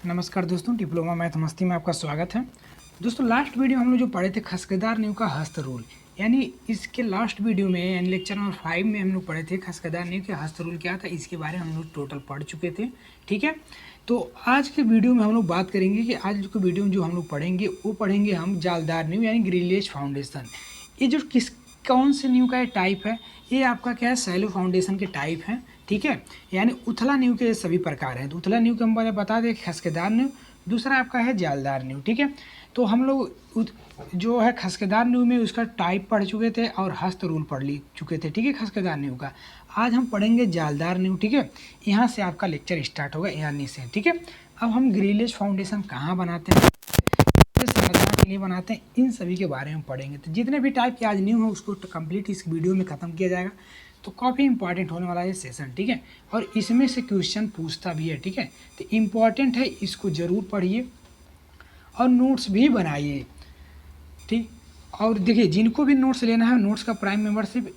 नमस्कार दोस्तों, diploma math मस्ती में आपका स्वागत है। दोस्तों, लास्ट वीडियो हम लोग जो पढ़े थे खसकेदार नींव का हस्त रूल, यानी इसके लास्ट वीडियो में यानी लेक्चर नंबर 5 में हम लोग पढ़े थे खसकेदार नींव के हस्त रूल क्या था, इसके बारे में हम लोग टोटल पढ़ चुके थे। ठीक है, तो आज के वीडियो में हम लोग बात करेंगे कि आज के वीडियो में जो हम लोग पढ़ेंगे वो पढ़ेंगे हम जालदार नींव यानी ग्रिलेज फाउंडेशन। ये जो कौन से नींव का ये टाइप है, ये आपका क्या है, सैलो फाउंडेशन के टाइप है। ठीक है, यानी उथला नींव के सभी प्रकार हैं। तो उथला नींव के हम पहले बता दें खसकेदार नींव, दूसरा आपका है जालदार नींव। ठीक है, तो हम लोग जो है खसकेदार नींव में उसका टाइप पढ़ चुके थे और हस्त रूल पढ़ चुके थे। ठीक है, खसकेदार नींव का आज हम पढ़ेंगे जालदार नींव। ठीक है, यहाँ से आपका लेक्चर स्टार्ट होगा यानी से। ठीक है, अब हम ग्रिलेज फाउंडेशन कहाँ बनाते हैं, संरचना के लिए बनाते हैं, इन सभी के बारे में पढ़ेंगे। तो जितने भी टाइप के आज न्यू हो उसको कंप्लीट इस वीडियो में ख़त्म किया जाएगा। तो काफ़ी इंपॉर्टेंट होने वाला है सेशन। ठीक है, और इसमें से क्वेश्चन पूछता भी है। ठीक है, तो इम्पॉर्टेंट है, इसको ज़रूर पढ़िए और नोट्स भी बनाइए। ठीक, और देखिए जिनको भी नोट्स लेना है, नोट्स का प्राइम मेंबरशिप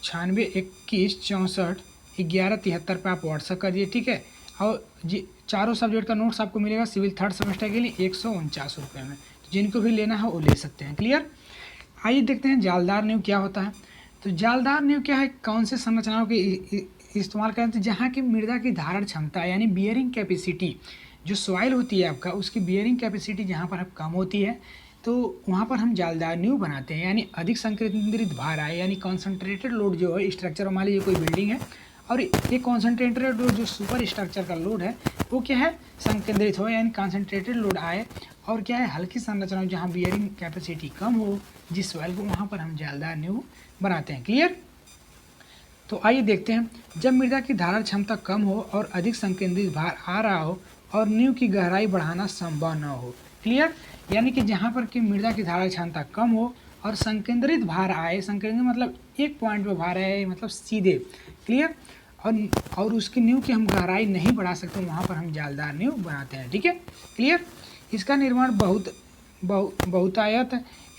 9621641173 पर आप व्हाट्सअप कर दिए। ठीक है, और जी चारों सब्जेक्ट का नोट्स आपको मिलेगा सिविल थर्ड सेमेस्टर के लिए 149 रुपये में। तो जिनको भी लेना है वो ले सकते हैं। क्लियर, आइए देखते हैं जालदार नींव क्या होता है। तो जालदार नींव क्या है, कौन से संरचनाओं के इस्तेमाल करते हैं, जहाँ की मृदा की धारण क्षमता यानी बियरिंग कैपेसिटी, जो सॉइल होती है आपका उसकी बियरिंग कैपेसिटी जहाँ पर कम होती है तो वहाँ पर हम जालदार नींव बनाते हैं। यानी अधिक संकेंद्रित भार आए, यानी कॉन्सेंट्रेटेड लोड जो है स्ट्रक्चर, मान लीजिए कोई बिल्डिंग है और ये कॉन्सेंट्रेटेड लोड जो सुपर स्ट्रक्चर का लोड है वो क्या है, संकेंद्रित हो, यानी कॉन्सेंट्रेटेड लोड आए। और क्या है, हल्की संरचना जहाँ बियरिंग कैपेसिटी कम हो जिस सॉइल को, वहाँ पर हम जालदार नींव बनाते हैं। क्लियर, तो आइए देखते हैं। जब मृदा की धारण क्षमता कम हो और अधिक संकेंद्रित भार आ रहा हो और नींव की गहराई बढ़ाना संभव न हो। क्लियर, यानी कि जहाँ पर कि मृदा की धारण क्षमता कम हो और संकेंद्रित भार आए, संकेंद्रित मतलब एक पॉइंट पर भार आए, मतलब सीधे। क्लियर, और उसकी नींव की हम गहराई नहीं बढ़ा सकते, वहाँ पर हम जालदार नींव बनाते हैं। ठीक है, क्लियर, इसका निर्माण बहुतायत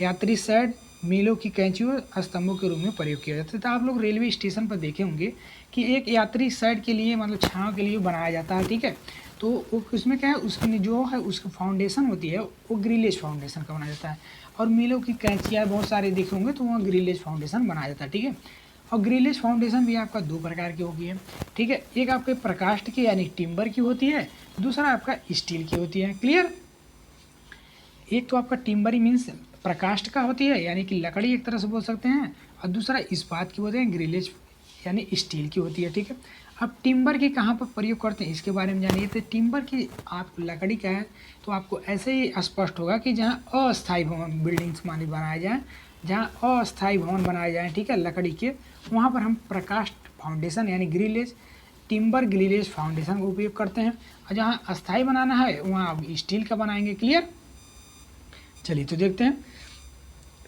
यात्री शेड, मीलों की कैंचियों, स्तंभों के रूप में प्रयोग किया जाता है। तो आप लोग रेलवे स्टेशन पर देखे होंगे कि एक यात्री शेड के लिए मतलब छाँव के लिए बनाया जाता है। ठीक है, तो उसमें क्या है, उसकी जो है उसकी फाउंडेशन होती है वो ग्रिलेज फाउंडेशन का बनाया जाता है। और मीलों की कैंचियाँ बहुत सारे देखे होंगे तो वहाँ ग्रिलेज फाउंडेशन बनाया जाता है। ठीक है, और ग्रिलेज फाउंडेशन भी आपका दो प्रकार की होगी है। ठीक है, एक आपके प्रकाष्ठ की यानी टिम्बर की होती है, दूसरा आपका स्टील की होती है। क्लियर, एक तो आपका टिम्बर ही मीन्स प्रकाष्ठ का होती है यानी कि लकड़ी एक तरह से बोल सकते हैं, और दूसरा इस्पात की होती है, ग्रिलेज यानी स्टील की होती है। ठीक है, अब टिम्बर की कहाँ पर प्रयोग करते हैं इसके बारे में जानिए। तो टिम्बर की आप लकड़ी का है तो आपको ऐसे ही स्पष्ट होगा कि जहाँ अस्थायी भवन बिल्डिंग्स मानी बनाए जाएँ, जहाँ अस्थायी भवन बनाए जाएँ, ठीक है, लकड़ी के, वहाँ पर हम प्रकाष्ठ फाउंडेशन यानी ग्रिलेज टिम्बर ग्रिलेज फाउंडेशन का उपयोग करते हैं। और जहाँ अस्थायी बनाना है वहाँ आप स्टील का बनाएंगे। क्लियर, चलिए तो देखते हैं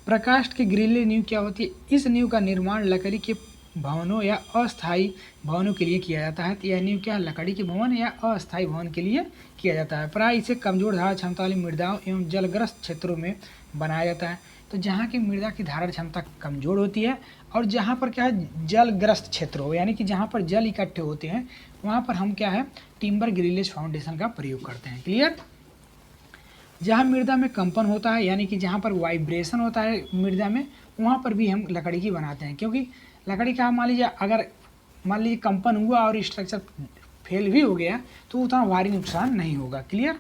प्रकाष्ठ की ग्रिलेज नींव क्या होती है। इस नींव का निर्माण लकड़ी के भवनों या अस्थायी भवनों के लिए किया जाता है। तो यह नींव क्या, लकड़ी के भवन या अस्थायी भवन के लिए किया जाता है। प्राय इसे कमजोर धारण क्षमता वाली मृदाओं एवं जलग्रस्त क्षेत्रों में बनाया जाता है। तो जहाँ की मृदा की धारण क्षमता कमजोर होती है और जहाँ पर क्या है, जलग्रस्त क्षेत्र हो, यानी कि जहाँ पर जल इकट्ठे होते हैं, वहाँ पर हम क्या है, टिम्बर ग्रिलेज फाउंडेशन का प्रयोग करते हैं। क्लियर, जहाँ मृदा में कंपन होता है यानी कि जहाँ पर वाइब्रेशन होता है मृदा में, वहाँ पर भी हम लकड़ी की बनाते हैं। क्योंकि लकड़ी का मान लीजिए अगर मान लीजिए कंपन हुआ और स्ट्रक्चर फेल भी हो गया तो उतना भारी नुकसान नहीं होगा। क्लियर,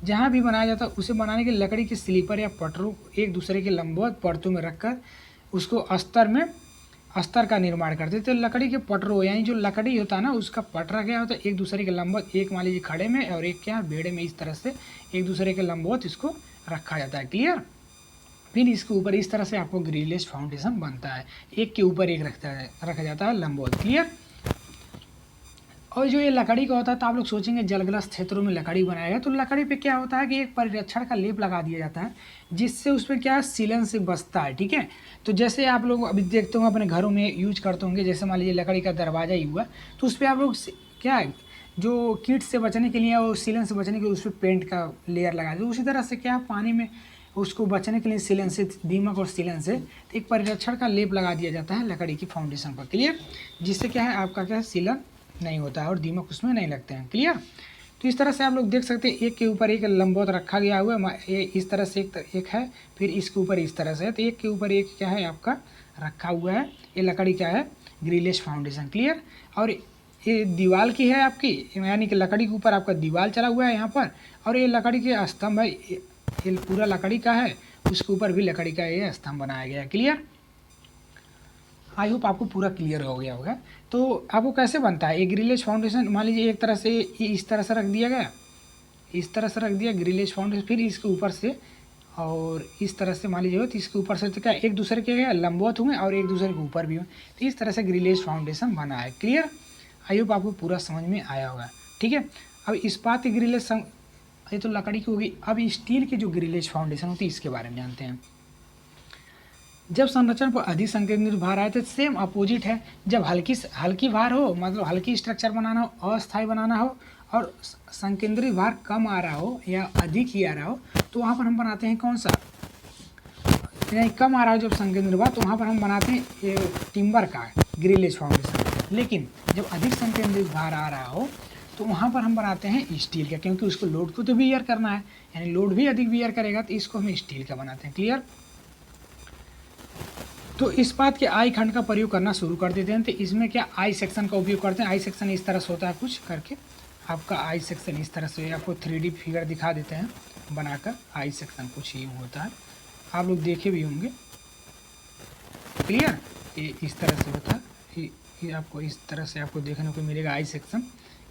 जहाँ भी बनाया जाता है उसे बनाने के लकड़ी के स्लीपर या पटरों एक दूसरे के लंबवत परतों में रखकर उसको अस्तर का निर्माण करते थे। तो लकड़ी के पटरों यानी जो लकड़ी होता है ना उसका पटरा क्या होता है, एक दूसरे के लंबवत, एक मान लीजिए खड़े में और एक क्या बेड़े में, इस तरह से एक दूसरे के लंबवत इसको रखा जाता है। क्लियर, फिर इसके ऊपर इस तरह से आपको ग्रिलेज फाउंडेशन बनता है, एक के ऊपर एक रखा जाता है लंबवत। क्लियर, और जो ये लकड़ी का होता है तो आप लोग सोचेंगे जलग्रस्त क्षेत्रों में लकड़ी बनाया गया, तो लकड़ी पे क्या होता है कि एक परिरक्षण का लेप लगा दिया जाता है जिससे उस पर क्या सीलन से बचता है। ठीक है, तो जैसे आप लोग अभी देखते होंगे अपने घरों में यूज करते होंगे, जैसे मान लीजिए लकड़ी का दरवाजा ही हुआ तो उस पर आप लोग क्या है, जो कीट से बचने के लिए और सीलन से बचने के लिए उस पर पेंट का लेयर लगा दो। उसी तरह से क्या पानी में उसको बचने के लिए सीलन से, दीमक और सीलन से एक परिरक्षण का लेप लगा दिया जाता है लकड़ी की फाउंडेशन पर। क्लियर, जिससे क्या है आपका क्या है, सीलन नहीं होता है और दीमक उसमें नहीं लगते हैं। क्लियर, तो इस तरह से आप लोग देख सकते हैं एक के ऊपर एक लंबवत रखा गया हुआ है, ये इस तरह से एक है, फिर इसके ऊपर इस तरह से है, तो एक के ऊपर एक क्या है आपका रखा हुआ है। ये लकड़ी क्या है, ग्रिलेज फाउंडेशन। क्लियर। और ये दीवार की है आपकी, यानी कि लकड़ी के ऊपर आपका दीवार चला हुआ है यहाँ पर, और ये लकड़ी के स्तंभ है, ये पूरा लकड़ी का है, उसके ऊपर भी लकड़ी का ये स्तंभ बनाया गया है। क्लियर। आई होप आपको पूरा क्लियर हो गया होगा। तो आपको कैसे बनता है ये ग्रिलेज फाउंडेशन, मान लीजिए एक तरह से इस तरह से रख दिया गया, इस तरह से रख दिया ग्रिलेज फाउंडेशन, फिर इसके ऊपर से और इस तरह से मान लीजिए हो, तो इसके ऊपर से तो क्या एक दूसरे के क्या लंबवत हुए और एक दूसरे के ऊपर भी हुए, तो इस तरह से ग्रिलेज फाउंडेशन बना है। क्लियर। आई होप आपको पूरा समझ में आया होगा। ठीक है। अब इस्पात की ग्रिलेज, ये तो लकड़ी की होगी, अब स्टील की जो ग्रिलेज फाउंडेशन होती है इसके बारे में जानते हैं। जब संरचना पर अधिक संकेंद्रित भार आए तो सेम अपोजिट है, जब हल्की भार हो, मतलब हल्की स्ट्रक्चर बनाना हो, अस्थायी बनाना हो, और संकेंद्रित भार कम आ रहा हो या अधिक ही आ रहा हो, तो वहाँ पर हम बनाते हैं कौन सा, यानी कम आ रहा हो जब संकेंद्रित भार, तो वहाँ पर हम बनाते हैं ये टिम्बर का ग्रिलेज फाउंडेशन। लेकिन जब अधिक संकेंद्रित भार आ रहा हो तो वहाँ पर हम बनाते हैं स्टील का, क्योंकि उसको लोड को तो बियर करना है, यानी लोड भी अधिक बियर करेगा, तो इसको हम स्टील का बनाते हैं। क्लियर। तो इस्पात के आई खंड का प्रयोग करना शुरू कर देते हैं, तो इसमें क्या आई सेक्शन का उपयोग करते हैं। आई सेक्शन इस तरह से होता है कुछ करके, आपका आई सेक्शन इस तरह से, आपको 3D फिगर दिखा देते हैं बनाकर। आई सेक्शन कुछ यूँ होता है, आप लोग देखे भी होंगे। क्लियर। ये इस तरह से होता है, ये आपको इस तरह से आपको देखने को मिलेगा आई सेक्शन।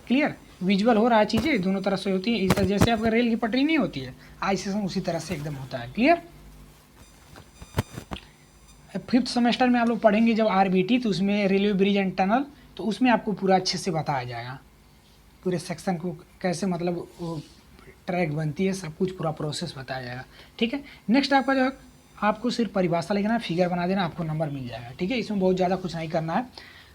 क्लियर। विजुअल हो रहा है, चीज़ें दोनों तरह से होती है, इस तरह जैसे आपका रेल की पटरी नहीं होती है, आई सेक्शन उसी तरह से एकदम होता है। क्लियर। 5th सेमेस्टर में आप लोग पढ़ेंगे जब आरबीटी, तो उसमें रेलवे ब्रिज एंड टनल, तो उसमें आपको पूरा अच्छे से बताया जाएगा पूरे सेक्शन को कैसे, मतलब वो ट्रैक बनती है, सब कुछ पूरा प्रोसेस बताया जाएगा। ठीक है। नेक्स्ट आपका जो आपको सिर्फ परिभाषा लिखना है, फिगर बना देना, आपको नंबर मिल जाएगा। ठीक है। इसमें बहुत ज़्यादा कुछ नहीं करना है।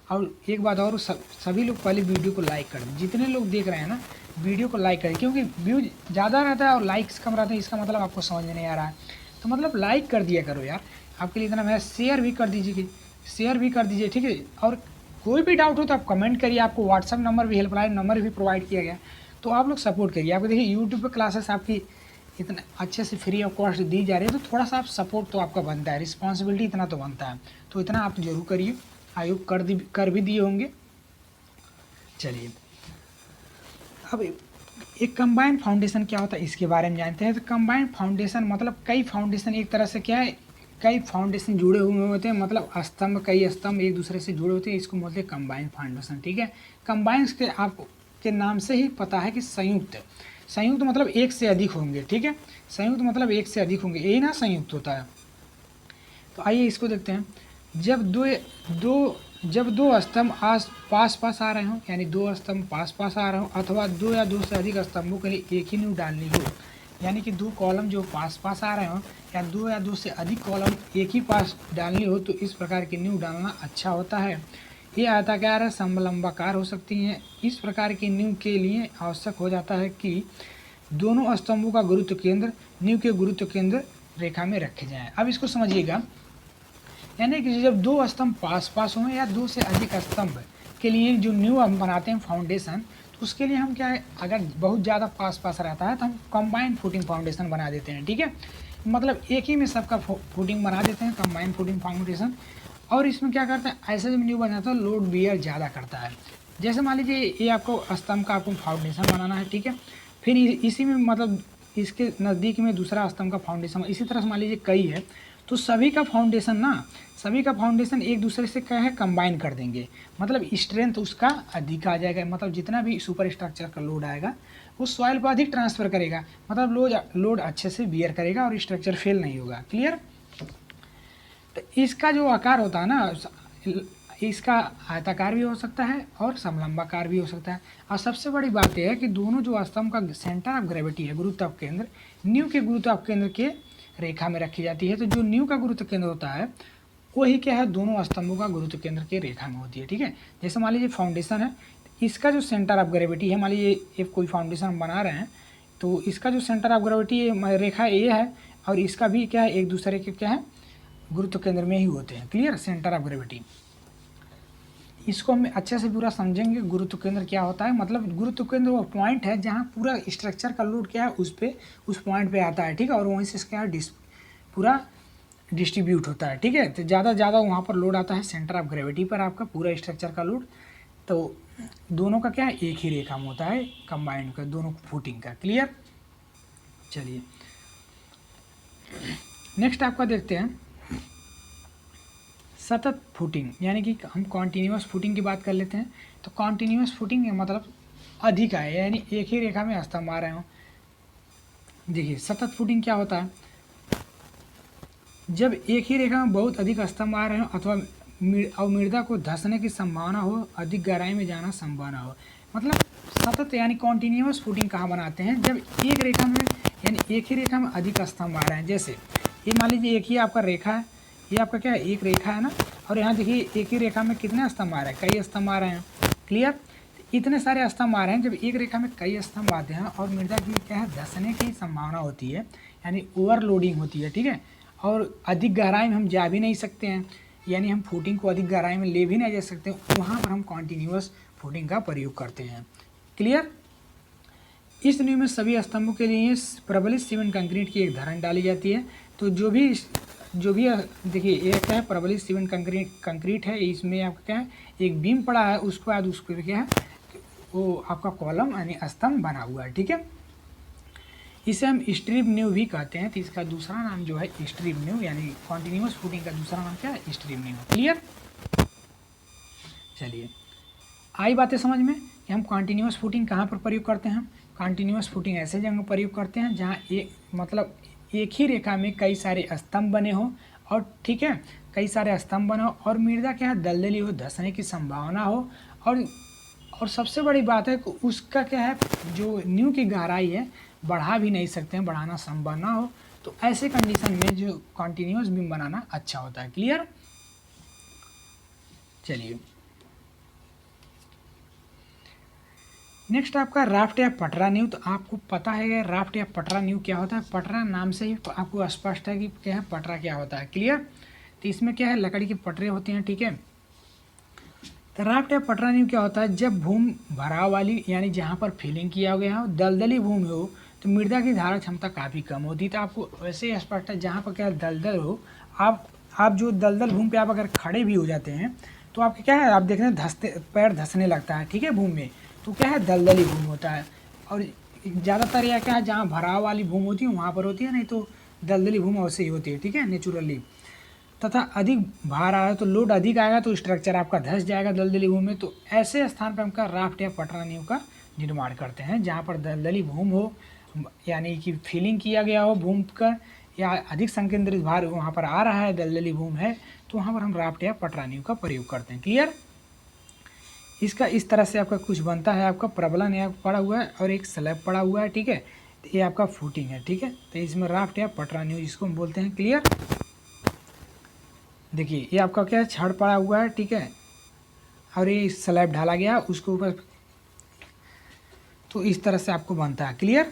और एक बात और, सभी लोग पहले वीडियो को लाइक कर दें, जितने लोग देख रहे हैं ना वीडियो को लाइक करें, क्योंकि व्यूज ज़्यादा रहता है और लाइक्स कम रहते हैं, इसका मतलब आपको समझ में नहीं आ रहा है, तो मतलब लाइक कर दिया करो यार, आपके लिए इतना मैं, शेयर भी कर दीजिए, शेयर भी कर दीजिए। ठीक है। और कोई भी डाउट हो तो आप कमेंट करिए, आपको व्हाट्सअप नंबर भी, हेल्पलाइन नंबर भी प्रोवाइड किया गया, तो आप लोग सपोर्ट करिए। आपको देखिए यूट्यूब पर क्लासेस आपकी इतने अच्छे से फ्री ऑफ कॉस्ट दी जा रही है, तो थोड़ा सा आप सपोर्ट तो आपका बनता है, रिस्पॉन्सिबिलिटी इतना तो बनता है, तो इतना आप जरूर करिए। आई होप कर भी दिए होंगे। चलिए, अब एक कंबाइंड फाउंडेशन क्या होता है इसके बारे में जानते हैं। तो कंबाइंड फाउंडेशन मतलब कई फाउंडेशन एक तरह से क्या है, कई फाउंडेशन जुड़े हुए होते हैं, मतलब स्तंभ, कई स्तंभ एक दूसरे से जुड़े होते हैं, इसको बोलते हैं कंबाइंड फाउंडेशन। ठीक है। कंबाइंड के आपके नाम से ही पता है कि संयुक्त, संयुक्त मतलब एक से अधिक होंगे। ठीक है। संयुक्त मतलब एक से अधिक होंगे, यही ना संयुक्त होता है। तो आइए इसको देखते हैं। जब दो स्तंभ पास पास आ रहे हों, यानी दो स्तंभ पास पास आ रहे हों, अथवा दो या दो से अधिक स्तंभों के लिए एक ही नींव डालनी हो, यानी कि दो कॉलम जो पास पास आ रहे हों, या दो से अधिक कॉलम एक ही पास डालनी हो, तो इस प्रकार की नींव डालना अच्छा होता है। ये आयताकार है, समलंबाकार हो सकती हैं। इस प्रकार की नींव के लिए आवश्यक हो जाता है कि दोनों स्तंभों का गुरुत्व केंद्र नींव के गुरुत्व केंद्र रेखा में रखे जाएं। अब इसको समझिएगा, यानी कि जब दो स्तंभ पास पास हों या दो से अधिक स्तंभ के लिए जो नींव हम बनाते हैं फाउंडेशन, तो उसके लिए हम क्या है, अगर बहुत ज़्यादा पास पास रहता है तो हम कंबाइंड फुटिंग फाउंडेशन बना देते हैं। ठीक है। मतलब एक ही में सबका फुटिंग बना देते हैं, कंबाइंड फुटिंग फाउंडेशन। और इसमें क्या करता है, ऐसा जब नींव बन जाता है तो लोड बियर ज़्यादा करता है। जैसे मान लीजिए ये आपको स्तंभ का आपको फाउंडेशन बनाना है। ठीक है। फिर इसी में मतलब इसके नज़दीक में दूसरा स्तंभ का फाउंडेशन, इसी तरह से मान लीजिए कई है, तो सभी का फाउंडेशन एक दूसरे से क्या है, कंबाइन कर देंगे, मतलब स्ट्रेंथ उसका अधिक आ जाएगा, मतलब जितना भी सुपर स्ट्रक्चर का लोड आएगा वो सॉइल पर अधिक ट्रांसफ़र करेगा, मतलब लोड अच्छे से बियर करेगा और स्ट्रक्चर फेल नहीं होगा। क्लियर। तो इसका जो आकार होता है ना, इसका आयताकार भी हो सकता है और समलंबाकार भी हो सकता है। और सबसे बड़ी बात यह है कि दोनों जो स्तंभ का सेंटर ऑफ ग्रेविटी है, गुरुत्व केंद्र, नींव के गुरुत्व केंद्र के रेखा में रखी जाती है। तो जो नींव का गुरुत्व केंद्र होता है वही क्या है, दोनों स्तंभों का गुरुत्व केंद्र के रेखा में होती है। ठीक है। जैसे मान लीजिए फाउंडेशन है, इसका जो सेंटर ऑफ ग्रेविटी है, मान लीजिए एक कोई फाउंडेशन हम बना रहे हैं, तो इसका जो सेंटर ऑफ ग्रेविटी रेखा ये है, और इसका भी क्या है, एक दूसरे के क्या है, गुरुत्व केंद्र में ही होते हैं। क्लियर। Centre of gravity. इसको हम अच्छे से पूरा समझेंगे। गुरुत्व केंद्र क्या होता है, मतलब गुरुत्व केंद्र वो पॉइंट है जहाँ पूरा स्ट्रक्चर का लोड क्या है उस पर, उस पॉइंट पे आता है, ठीक है, और वहीं से क्या है पूरा डिस्ट्रीब्यूट होता है, ठीक है। तो ज़्यादा वहाँ पर लोड आता है सेंटर ऑफ ग्रेविटी पर आपका पूरा स्ट्रक्चर का लोड। तो दोनों का क्या है, एक ही रेखा में होता है कंबाइंड का, दोनों फुटिंग का। क्लियर। चलिए नेक्स्ट आपका देखते हैं सतत फुटिंग, यानी कि हम कॉन्टीन्यूअस फुटिंग की बात कर लेते हैं। तो कॉन्टीन्यूअस फुटिंग का मतलब अधिक है, यानी एक ही रेखा में स्तंभ आ रहे हो। देखिए सतत फुटिंग क्या होता है, जब एक ही रेखा में बहुत अधिक स्तंभ आ रहे हो अथवा मृदा को धंसने की संभावना हो, अधिक गहराई में जाना संभावना हो। मतलब सतत यानी कॉन्टीन्यूअस फुटिंग कहाँ बनाते हैं, जब एक रेखा में यानी एक ही रेखा में अधिक स्तंभ आ रहे हैं। जैसे ये मान लीजिए एक ही आपका रेखा है, ये आपका क्या है, एक रेखा है ना, और यहाँ देखिए एक ही रेखा में कितने स्तंभ आ रहे हैं, कई स्तंभ आ रहे हैं। क्लियर। इतने सारे स्तंभ आ रहे हैं, जब एक रेखा में कई स्तंभ आते हैं और मृदा की क्या है धंसने की संभावना होती है, यानी ओवरलोडिंग होती है, ठीक है, और अधिक गहराई में हम जा भी नहीं सकते हैं, यानी हम फुटिंग को अधिक गहराई में ले भी नहीं जा सकते, वहाँ पर हम कॉन्टीन्यूअस फुटिंग का प्रयोग करते हैं। क्लियर। इस नियम में सभी स्तंभों के लिए प्रबलित सीमेंट कंक्रीट की एक धरन डाली जाती है। तो जो भी देखिए ये क्या है, प्रबलित सीमेंट कंक्रीट है, इसमें आपका क्या है एक बीम पड़ा है, उसके बाद उसको क्या है वो आपका कॉलम यानी स्तंभ बना हुआ है, ठीक है। इसे हम स्ट्रिप न्यू भी कहते हैं। तो इसका दूसरा नाम जो है स्ट्रिप न्यू, यानी कॉन्टिन्यूअस फुटिंग का दूसरा नाम क्या है, स्ट्रिप न्यू। क्लियर। चलिए आई बातें समझ में कि हम कॉन्टिन्यूअस फुटिंग कहाँ पर प्रयोग करते हैं। कॉन्टिन्यूअस फुटिंग ऐसे जगह प्रयोग करते हैं जहाँ एक ही रेखा में कई सारे स्तंभ बने हो, और ठीक है कई सारे स्तंभ बने हो और मृदा क्या है दलदली हो, धंसने की संभावना हो, और सबसे बड़ी बात है कि उसका क्या है जो न्यू की गहराई है बढ़ा भी नहीं सकते हैं, बढ़ाना संभव ना हो। तो ऐसे कंडीशन में जो कॉन्टिन्यूअस बीम बनाना अच्छा होता है। क्लियर। चलिए नेक्स्ट आपका राफ्ट या पटरा नींव। तो आपको पता है राफ्ट या पटरा नींव क्या होता है, पटरा नाम से ही आपको स्पष्ट है कि क्या है पटरा क्या होता है। क्लियर। तो इसमें क्या है लकड़ी के पटरे होते हैं, ठीक है। तो राफ्ट या पटरा नींव क्या होता है, जब भूमि भराव वाली यानी जहाँ पर फिलिंग किया गया हो दलदली भूमि हो तो मृदा की धारण क्षमता काफ़ी कम होती है। तो आपको वैसे ही स्पष्ट है जहाँ पर क्या दलदल हो, आप जो दलदल भूमि पे आप अगर खड़े भी हो जाते हैं तो आपके क्या है आप देख रहे हैं धंसते पैर धंसने लगता है, ठीक है भूमि में, तो क्या है दलदली भूमि होता है। और ज़्यादातर यह क्या है जहाँ भराव वाली भूमि होती है वहाँ पर होती है, नहीं तो दलदली भूमि वैसे ही होती है, ठीक है नेचुरली। तथा अधिक भार आया तो लोड अधिक आएगा तो स्ट्रक्चर आपका धंस जाएगा दलदली भूमि में। तो ऐसे स्थान पर हमका राफ्ट या पटरा नींव का निर्माण करते हैं जहाँ पर दलदली भूमि हो, यानी कि फिलिंग किया गया हो भूमि का, या अधिक संकेंद्रित भार वहाँ पर आ रहा है दलदली भूमि है, तो वहाँ पर हम राफ्ट या पटरा नींव का प्रयोग करते हैं। क्लियर। इसका इस तरह से आपका कुछ बनता है, आपका प्रबलन यहाँ पड़ा हुआ है और एक स्लैब पड़ा हुआ है, ठीक है। तो ये आपका फुटिंग है, ठीक है। तो इसमें राफ्ट या पटरा नींव जिसको हम बोलते हैं। क्लियर। देखिए ये आपका क्या है छड़ पड़ा हुआ है, ठीक है, और ये स्लैब ढाला गया उसके ऊपर, तो इस तरह से आपको बनता है। क्लियर।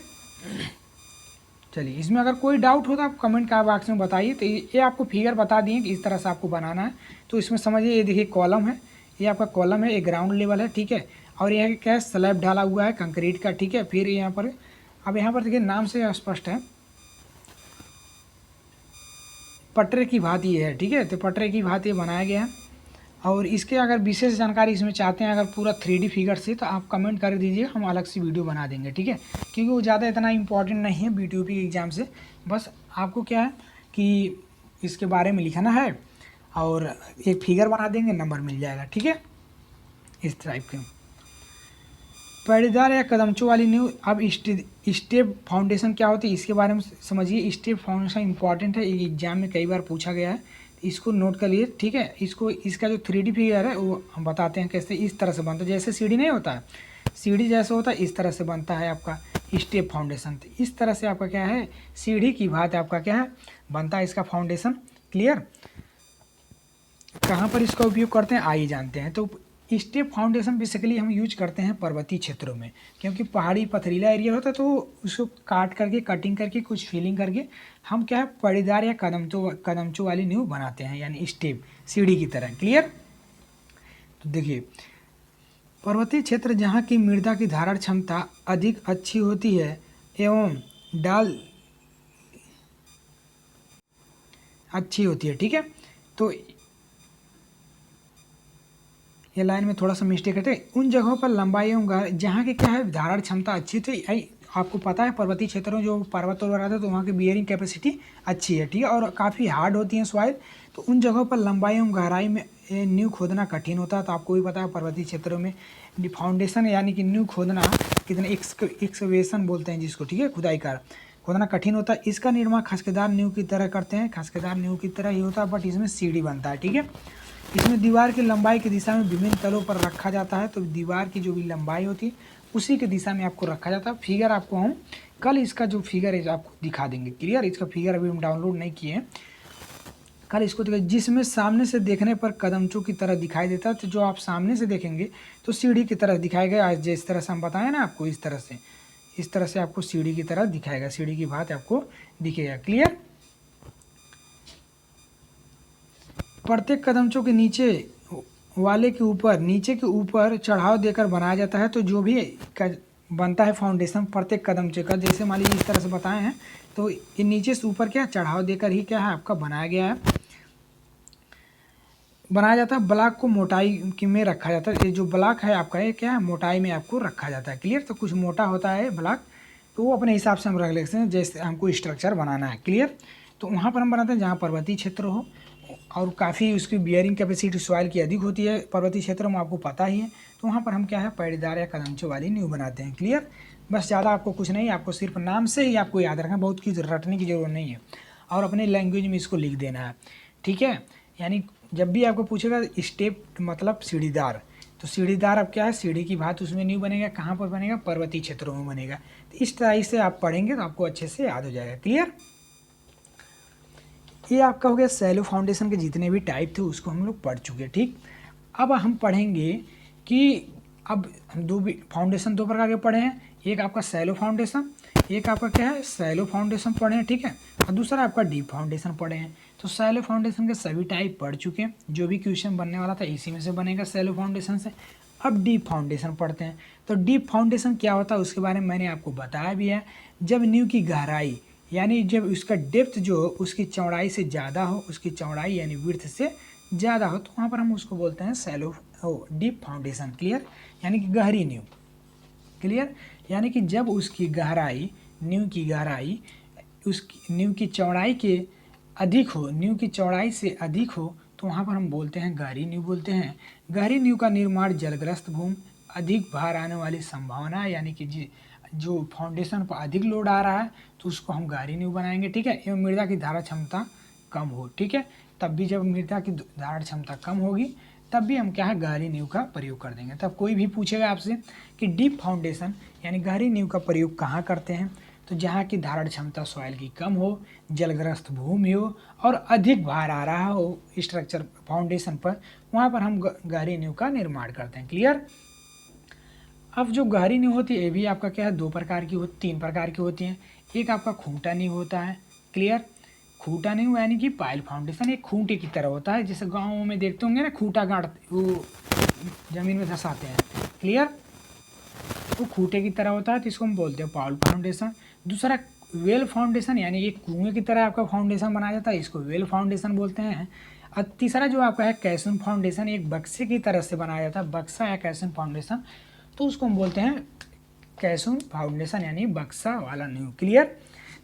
चलिए इसमें अगर कोई डाउट हो तो आप कमेंट का बॉक्स में बताइए। तो ये आपको फिगर बता दिए कि इस तरह से आपको बनाना है। तो इसमें समझिए ये देखिए कॉलम है, ये आपका कॉलम है, ये ग्राउंड लेवल है, ठीक है, और यह क्या है स्लैब ढाला हुआ है कंक्रीट का, ठीक है। फिर यहाँ पर अब यहाँ पर देखिए नाम से स्पष्ट है पटरे की भांति है, ठीक है। तो पटरे की भांति बनाया गया है। और इसके अगर विशेष जानकारी इसमें चाहते हैं अगर पूरा 3D फिगर से, तो आप कमेंट कर दीजिए, हम अलग से वीडियो बना देंगे, ठीक है। क्योंकि वो ज़्यादा इतना इंपॉर्टेंट नहीं है BTOP एग्ज़ाम से, बस आपको क्या है कि इसके बारे में लिखना है और एक फिगर बना देंगे, नंबर मिल जाएगा, ठीक है। इस टाइप के पैड़ीदार या कदमचों वाली नींव। अब स्टेप फाउंडेशन क्या होती है इसके बारे में समझिए। स्टेप फाउंडेशन इंपॉर्टेंट है, एग्जाम में कई बार पूछा गया है, इसको नोट कर लिए, ठीक है। इसको इसका जो 3D फिगर है वो हम बताते हैं कैसे, इस तरह से बनता है जैसे सीढ़ी नहीं होता है, सीढ़ी जैसे होता है इस तरह से बनता है आपका स्टेप फाउंडेशन। तो इस तरह से आपका क्या है सीढ़ी की भांति आपका क्या है बनता है इसका फाउंडेशन। क्लियर। कहाँ पर इसका उपयोग करते हैं आइए जानते हैं। तो स्टेप फाउंडेशन बेसिकली हम यूज करते हैं पर्वतीय क्षेत्रों में, क्योंकि पहाड़ी पथरीला एरिया होता है तो उसको काट करके कटिंग करके कुछ फिलिंग करके हम क्या है पड़ीदार या कदमचों वाली नींव बनाते हैं, यानी स्टेप सीढ़ी की तरह। क्लियर। तो देखिए, पर्वतीय क्षेत्र जहाँ की मृदा की धारण क्षमता अधिक अच्छी होती है एवं डाल अच्छी होती है, ठीक है। तो ये लाइन में थोड़ा सा मिस्टेक करते हैं। उन जगहों पर लंबाई एवं जहाँ की क्या है धारण क्षमता अच्छी थी। आपको पता है पर्वतीय क्षेत्रों में जो पर्वत वगैरह रहते हैं तो वहाँ की बियरिंग कैपेसिटी अच्छी है, ठीक है, और काफ़ी हार्ड होती है सॉइल। तो उन जगहों पर लंबाई एवं गहराई में नींव खोदना कठिन होता है। तो आपको भी पता है पर्वतीय क्षेत्रों में फाउंडेशन यानी कि नींव खोदना कितने एक्सकवेशन बोलते हैं जिसको, ठीक है, खुदाई का खोदना कठिन होता है। इसका निर्माण खसकेदार नींव की तरह करते हैं, खसकेदार नींव की तरह ही होता है, बट इसमें सीढ़ी बनता है, ठीक है। इसमें दीवार की लंबाई की दिशा में विभिन्न तलों पर रखा जाता है। तो दीवार की जो भी लंबाई होती है उसी की दिशा में आपको रखा जाता है। फिगर आपको हम कल इसका जो फिगर है आपको दिखा देंगे, क्लियर। इसका फिगर अभी हम डाउनलोड नहीं किए हैं, कल इसको दिखा, जिसमें सामने से देखने पर कदमचों की तरह दिखाई देता है। तो जो आप सामने से देखेंगे तो सीढ़ी की तरह दिखाएगा, जिस तरह से हम बताएं ना आपको, इस तरह से आपको सीढ़ी की तरह दिखाएगा, सीढ़ी की बात आपको दिखेगा, क्लियर। प्रत्येक कदमचों के नीचे के ऊपर चढ़ाव देकर बनाया जाता है। तो जो भी बनता है फाउंडेशन प्रत्येक कदमचे का, जैसे मान लीजिए इस तरह से बताए हैं, तो ये नीचे से ऊपर क्या चढ़ाव देकर ही क्या है आपका बनाया गया है, बनाया जाता है। ब्लॉक को मोटाई में रखा जाता है। ये जो ब्लॉक है आपका ये क्या है मोटाई में आपको रखा जाता है, क्लियर। तो कुछ मोटा होता है ब्लॉक, तो वो अपने हिसाब से हम रख लेते हैं जैसे हमको स्ट्रक्चर बनाना है, क्लियर। तो वहाँ पर हम बनाते हैं जहाँ पर्वतीय क्षेत्र हो और काफ़ी उसकी बियरिंग कैपेसिटी सॉइल की अधिक होती है पर्वतीय क्षेत्रों में, आपको पता ही है। तो वहाँ पर हम क्या है पैड़ीदार या कदमचों वाली नींव बनाते हैं, क्लियर। बस ज़्यादा आपको कुछ नहीं, आपको सिर्फ नाम से ही आपको याद रखना, बहुत कुछ रटने की जरूरत नहीं है, और अपने लैंग्वेज में इसको लिख देना है, ठीक है। यानी जब भी आपको पूछेगा स्टेप मतलब सीढ़ीदार, तो सीढ़ीदार अब क्या है सीढ़ी की बात उसमें नींव बनेगा, कहाँ पर बनेगा पर्वतीय क्षेत्रों में बनेगा। तो इस तरह से आप पढ़ेंगे तो आपको अच्छे से याद हो जाएगा, क्लियर। ये आपका हो गया सैलो फाउंडेशन के जितने भी टाइप थे उसको हम लोग पढ़ चुके हैं, ठीक। अब हम पढ़ेंगे कि अब हम फाउंडेशन दो प्रकार के पढ़े हैं, एक आपका सैलो फाउंडेशन, एक आपका क्या है सैलो फाउंडेशन पढ़े हैं, ठीक है, और दूसरा आपका डीप फाउंडेशन पढ़े हैं। तो सैलो फाउंडेशन के सभी टाइप पढ़ चुके हैं, जो भी क्वेश्चन बनने वाला था इसी में से बनेगा सैलो फाउंडेशन से। अब डीप फाउंडेशन पढ़ते हैं। तो डीप फाउंडेशन क्या होता है उसके बारे में मैंने आपको बताया भी है। जब नींव की गहराई यानी जब उसका डेप्थ जो उसकी चौड़ाई से ज़्यादा हो, उसकी चौड़ाई यानी विड्थ से ज़्यादा हो, तो वहाँ पर हम उसको बोलते हैं सैलो डीप फाउंडेशन, क्लियर, यानी कि गहरी नींव, क्लियर। यानी कि जब उसकी गहराई नींव की गहराई उसकी नींव की चौड़ाई के अधिक हो, नींव की चौड़ाई से अधिक हो, तो वहाँ पर हम बोलते हैं गहरी नींव बोलते हैं। गहरी नींव का निर्माण जलग्रस्त भूमि, अधिक भार आने वाली संभावना, यानी कि जो फाउंडेशन पर अधिक लोड आ रहा है तो उसको हम गहरी नींव बनाएंगे, ठीक है, एवं मृदा की धारण क्षमता कम हो, ठीक है। तब भी जब मृदा की धारण क्षमता कम होगी तब भी हम क्या है गहरी नींव का प्रयोग कर देंगे। तब कोई भी पूछेगा आपसे कि डीप फाउंडेशन यानी गहरी नींव का प्रयोग कहाँ करते हैं, तो जहाँ की धारण क्षमता सॉइल की कम हो, जलग्रस्त भूमि हो और अधिक भार आ रहा हो स्ट्रक्चर फाउंडेशन पर, वहाँ पर हम गहरी नींव का निर्माण करते हैं, क्लियर। अब जो गहरी नींव होती है ये भी आपका क्या है दो प्रकार की होती, तीन प्रकार की होती हैं। एक आपका खूंटा नींव होता है, क्लियर। खूंटा नींव यानी कि पाइल फाउंडेशन एक खूंटे की तरह होता है, जैसे गाँव में देखते होंगे ना खूंटा गाड़ते वो जमीन में धंसाते हैं, क्लियर। तो खूंटे की तरह होता है तो इसको हम बोलते हैं पाइल फाउंडेशन। दूसरा वेल फाउंडेशन यानी ये कुएं की तरह आपका फाउंडेशन बनाया जाता है, इसको वेल फाउंडेशन बोलते हैं। और तीसरा जो आपका है कैसन फाउंडेशन, एक बक्से की तरह से बनाया जाता है, बक्सा या कैसन फाउंडेशन, तो उसको हम बोलते हैं कैसन फाउंडेशन यानी बक्सा वाला नींव, क्लियर।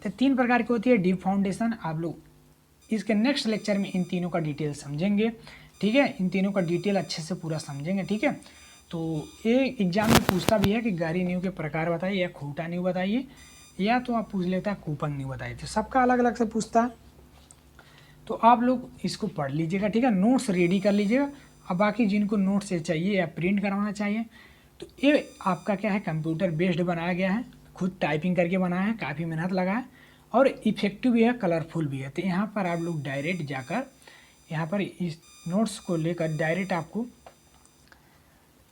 तो तीन प्रकार की होती है डीप फाउंडेशन। आप लोग इसके नेक्स्ट लेक्चर में इन तीनों का डिटेल समझेंगे, ठीक है, इन तीनों का डिटेल अच्छे से पूरा समझेंगे, ठीक है। तो ये एग्जाम में पूछता भी है कि गहरी नींव के प्रकार बताइए या खूंटा नींव बताइए, या तो आप पूछ लेता है कूपन नींव बताइए, तो सबका अलग अलग से पूछता है। तो आप लोग इसको पढ़ लीजिएगा, ठीक है, नोट्स रेडी कर लीजिएगा। अब बाकी जिनको नोट्स से चाहिए या प्रिंट करवाना चाहिए तो ये आपका क्या है कंप्यूटर बेस्ड बनाया गया है, खुद टाइपिंग करके बनाया है, काफ़ी मेहनत लगा है और इफेक्टिव भी है, कलरफुल भी है। तो यहाँ पर आप लोग डायरेक्ट जाकर यहाँ पर इस नोट्स को लेकर डायरेक्ट आपको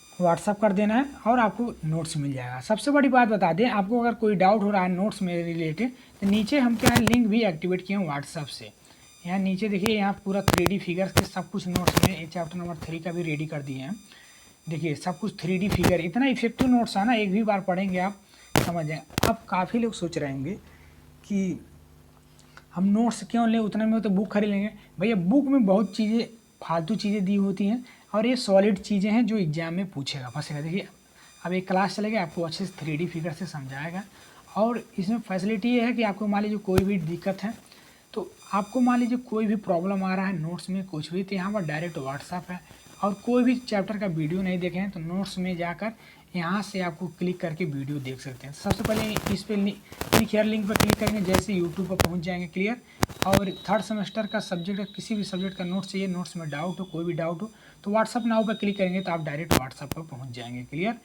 व्हाट्सअप कर देना है और आपको नोट्स मिल जाएगा। सबसे बड़ी बात बता दें, आपको अगर कोई डाउट हो रहा है नोट्स में रिलेटेड तो नीचे हम क्या है लिंक भी एक्टिवेट किए हैं व्हाट्सअप से, यहाँ नीचे देखिए, यहाँ पूरा 3D फिगर्स के सब कुछ नोट्स में चैप्टर नंबर 3 का भी रेडी कर दिए हैं। देखिए सब कुछ 3D फिगर, इतना इफेक्टिव नोट्स है ना, एक भी बार पढ़ेंगे आप समझ जाएंगे। अब काफ़ी लोग सोच रहे होंगे कि हम नोट्स क्यों लें, उतने में तो बुक खरीद लेंगे। भैया बुक में बहुत चीज़ें फालतू चीज़ें दी होती हैं और ये सॉलिड चीज़ें हैं जो एग्जाम में पूछेगा फंसेगा। देखिए अब एक क्लास चलेगा, आपको अच्छे से 3D फिगर से समझाएगा। और इसमें फैसिलिटी ये है कि आपको मान लीजिए कोई भी दिक्कत है, तो आपको मान लीजिए कोई भी प्रॉब्लम आ रहा है नोट्स में कुछ भी, तो यहाँ पर डायरेक्ट व्हाट्सअप है। और कोई भी चैप्टर का वीडियो नहीं देखे हैं तो नोट्स में जाकर यहाँ से आपको क्लिक करके वीडियो देख सकते हैं। सबसे पहले इस पर क्लिक हेयर लिंक पर क्लिक करेंगे, जैसे यूट्यूब पर पहुँच जाएंगे। क्लियर। और थर्ड सेमेस्टर का सब्जेक्ट, किसी भी सब्जेक्ट का नोट्स चाहिए, नोट्स में डाउट हो, कोई भी डाउट हो, तो व्हाट्सअप नाउ पर क्लिक करेंगे तो आप डायरेक्ट व्हाट्सअप पर पहुँच जाएंगे। क्लियर।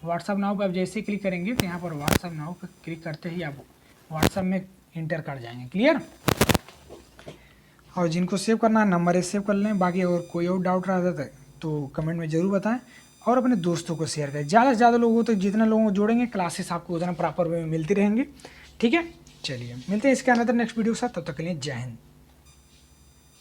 व्हाट्सअप नाउ पर आप जैसे क्लिक करेंगे तो यहाँ पर व्हाट्सअप नाउ पर क्लिक करते ही आप व्हाट्सअप में इंटर कर जाएंगे। क्लियर। और जिनको सेव करना है नंबर सेव कर लें। बाकी अगर कोई और डाउट रहा तो कमेंट में ज़रूर बताएं और अपने दोस्तों को शेयर करें। ज़्यादा से ज़्यादा लोगों तो जितने लोगों को जोड़ेंगे क्लासेस आपको उतना प्रॉपर वे में मिलती रहेंगी। ठीक है, चलिए मिलते हैं इसके अंदर नेक्स्ट वीडियो के साथ। तब तक के लिए जय हिंद।